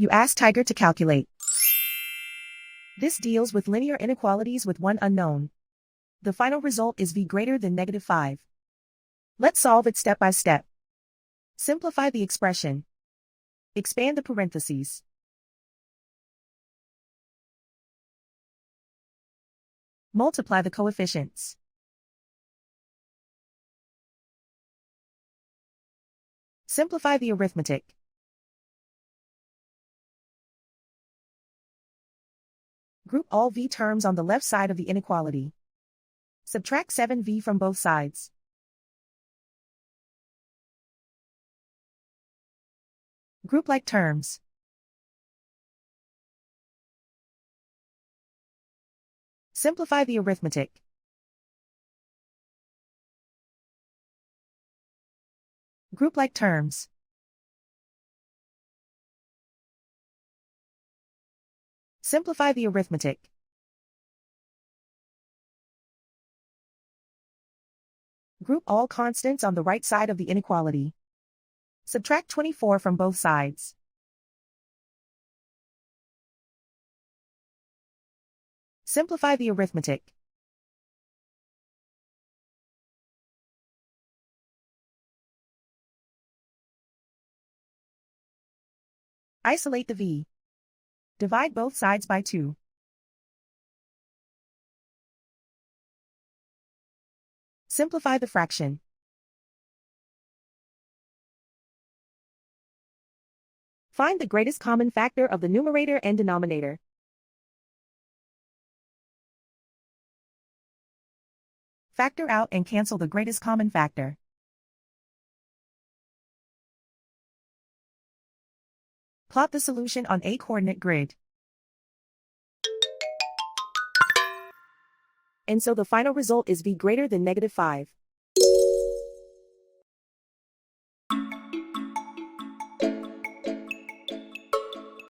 You ask Tiger to calculate. This deals with linear inequalities with one unknown. The final result is v greater than -5. Let's solve it step by step. Simplify the expression. Expand the parentheses. Multiply the coefficients. Simplify the arithmetic. Group all v terms on the left side of the inequality. Subtract 7v from both sides. Group like terms. Simplify the arithmetic. Group like terms. Simplify the arithmetic. Group all constants on the right side of the inequality. Subtract 24 from both sides. Simplify the arithmetic. Isolate the v. Divide both sides by 2. Simplify the fraction. Find the greatest common factor of the numerator and denominator. Factor out and cancel the greatest common factor. Plot the solution on a coordinate grid. And so the final result is v greater than -5.